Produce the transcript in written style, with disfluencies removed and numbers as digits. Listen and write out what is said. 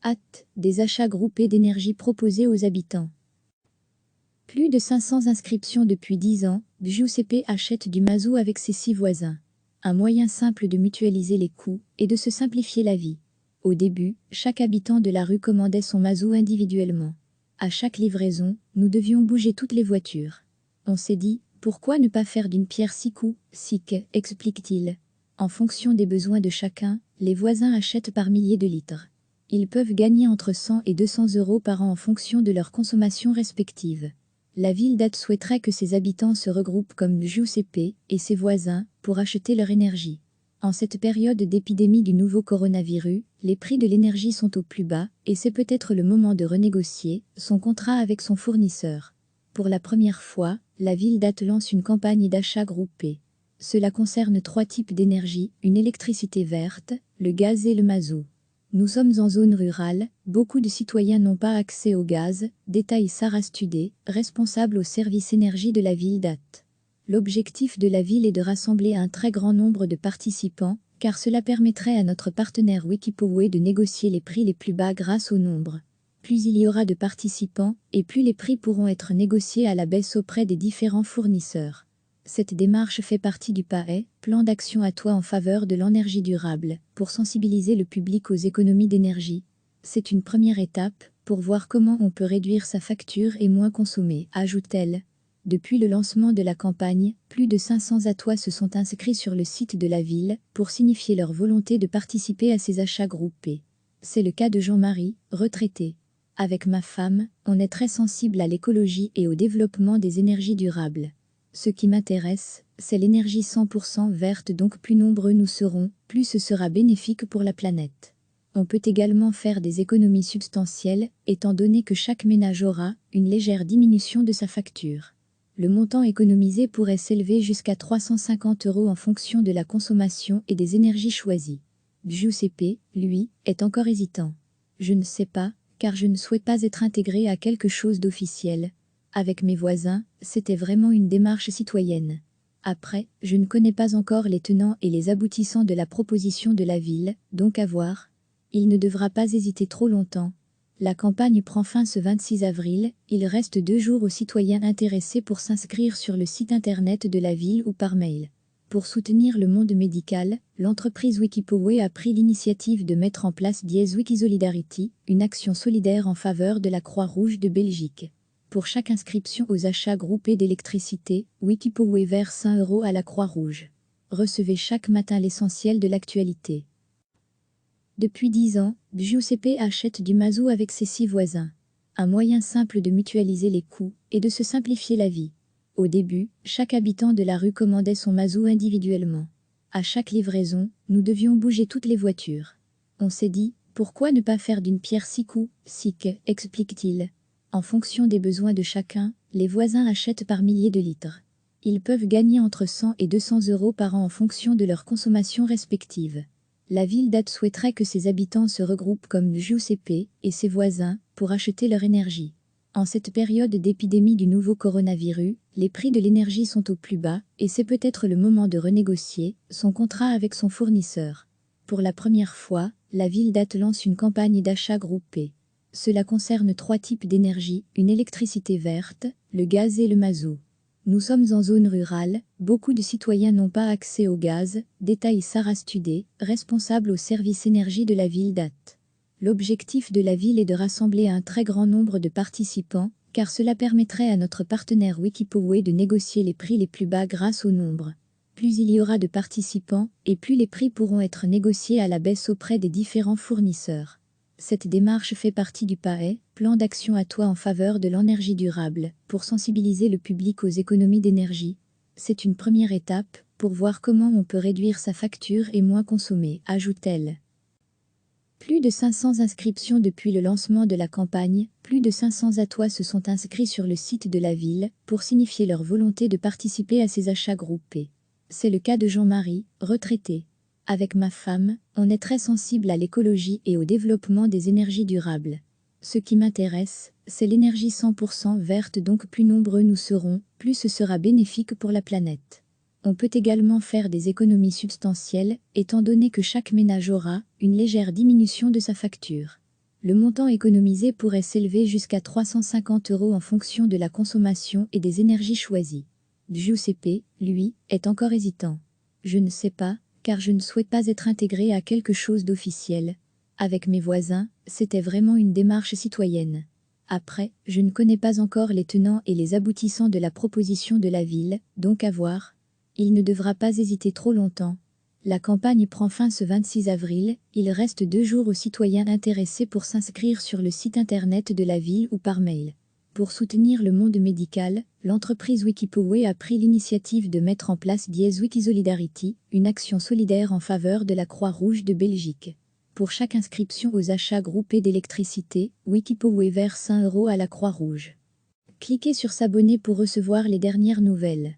Hâte, des achats groupés d'énergie proposés aux habitants. Plus de 500 inscriptions depuis 10 ans, Giuseppe achète du mazout avec ses 6 voisins. Un moyen simple de mutualiser les coûts et de se simplifier la vie. Au début, chaque habitant de la rue commandait son mazout individuellement. À chaque livraison, nous devions bouger toutes les voitures. On s'est dit, pourquoi ne pas faire d'une pierre 6 coups, SIC, explique-t-il. En fonction des besoins de chacun, les voisins achètent par milliers de litres. Ils peuvent gagner entre 100 et 200 € par an en fonction de leur consommation respective. La ville d'Ath souhaiterait que ses habitants se regroupent comme Giuseppe et ses voisins pour acheter leur énergie. En cette période d'épidémie du nouveau coronavirus, les prix de l'énergie sont au plus bas et c'est peut-être le moment de renégocier son contrat avec son fournisseur. Pour la première fois, la ville d'Ath lance une campagne d'achat groupé. Cela concerne 3 types d'énergie, une électricité verte, le gaz et le mazout. Nous sommes en zone rurale, beaucoup de citoyens n'ont pas accès au gaz, détaille Sarah Studé, responsable au service énergie de la ville d'Ath. L'objectif de la ville est de rassembler un très grand nombre de participants, car cela permettrait à notre partenaire Wikipower de négocier les prix les plus bas grâce au nombre. Plus il y aura de participants, et plus les prix pourront être négociés à la baisse auprès des différents fournisseurs. Cette démarche fait partie du PAE, plan d'action à toi en faveur de l'énergie durable, pour sensibiliser le public aux économies d'énergie. C'est une première étape, pour voir comment on peut réduire sa facture et moins consommer, ajoute-t-elle. Depuis le lancement de la campagne, plus de 500 atois se sont inscrits sur le site de la ville, pour signifier leur volonté de participer à ces achats groupés. C'est le cas de Jean-Marie, retraité. Avec ma femme, on est très sensible à l'écologie et au développement des énergies durables. Ce qui m'intéresse, c'est l'énergie 100% verte, donc plus nombreux nous serons, plus ce sera bénéfique pour la planète. On peut également faire des économies substantielles, étant donné que chaque ménage aura une légère diminution de sa facture. Le montant économisé pourrait s'élever jusqu'à 350 € en fonction de la consommation et des énergies choisies. Giuseppe, lui, est encore hésitant. Je ne sais pas, car je ne souhaite pas être intégré à quelque chose d'officiel. Avec mes voisins, c'était vraiment une démarche citoyenne. Après, je ne connais pas encore les tenants et les aboutissants de la proposition de la ville, donc à voir. Il ne devra pas hésiter trop longtemps. La campagne prend fin ce 26 avril, il reste 2 jours aux citoyens intéressés pour s'inscrire sur le site internet de la ville ou par mail. Pour soutenir le monde médical, l'entreprise Wikipower a pris l'initiative de mettre en place Wikisolidarity, une action solidaire en faveur de la Croix-Rouge de Belgique. Pour chaque inscription aux achats groupés d'électricité, Wikipower verse 1 € à la Croix-Rouge. Recevez chaque matin l'essentiel de l'actualité. Depuis 10 ans, Giuseppe achète du mazout avec ses 6 voisins. Un moyen simple de mutualiser les coûts et de se simplifier la vie. Au début, chaque habitant de la rue commandait son mazout individuellement. À chaque livraison, nous devions bouger toutes les voitures. On s'est dit, pourquoi ne pas faire d'une pierre 6 coups, SIC, explique-t-il. En fonction des besoins de chacun, les voisins achètent par milliers de litres. Ils peuvent gagner entre 100 et 200 € par an en fonction de leur consommation respective. La ville d'Ath souhaiterait que ses habitants se regroupent comme Giuseppe et ses voisins pour acheter leur énergie. En cette période d'épidémie du nouveau coronavirus, les prix de l'énergie sont au plus bas et c'est peut-être le moment de renégocier son contrat avec son fournisseur. Pour la première fois, la ville d'Ath lance une campagne d'achat groupé. Cela concerne 3 types d'énergie, une électricité verte, le gaz et le mazout. Nous sommes en zone rurale, beaucoup de citoyens n'ont pas accès au gaz, détaille Sarah Studé, responsable au service énergie de la ville d'Ath. L'objectif de la ville est de rassembler un très grand nombre de participants, car cela permettrait à notre partenaire Wikipower de négocier les prix les plus bas grâce au nombre. Plus il y aura de participants, et plus les prix pourront être négociés à la baisse auprès des différents fournisseurs. Cette démarche fait partie du PAE, plan d'action à toi en faveur de l'énergie durable, pour sensibiliser le public aux économies d'énergie. C'est une première étape, pour voir comment on peut réduire sa facture et moins consommer, ajoute-t-elle. Plus de 500 inscriptions depuis le lancement de la campagne, plus de 500 atois se sont inscrits sur le site de la ville, pour signifier leur volonté de participer à ces achats groupés. C'est le cas de Jean-Marie, retraité. Avec ma femme, on est très sensible à l'écologie et au développement des énergies durables. Ce qui m'intéresse, c'est l'énergie 100% verte, donc plus nombreux nous serons, plus ce sera bénéfique pour la planète. On peut également faire des économies substantielles, étant donné que chaque ménage aura une légère diminution de sa facture. Le montant économisé pourrait s'élever jusqu'à 350 € en fonction de la consommation et des énergies choisies. Giuseppe, lui, est encore hésitant. Je ne sais pas, car je ne souhaite pas être intégré à quelque chose d'officiel. Avec mes voisins, c'était vraiment une démarche citoyenne. Après, je ne connais pas encore les tenants et les aboutissants de la proposition de la ville, donc à voir. Il ne devra pas hésiter trop longtemps. La campagne prend fin ce 26 avril, il reste 2 jours aux citoyens intéressés pour s'inscrire sur le site internet de la ville ou par mail. Pour soutenir le monde médical, l'entreprise Wikipowe a pris l'initiative de mettre en place Wikisolidarity, une action solidaire en faveur de la Croix-Rouge de Belgique. Pour chaque inscription aux achats groupés d'électricité, Wikipowe verse 1 € à la Croix-Rouge. Cliquez sur s'abonner pour recevoir les dernières nouvelles.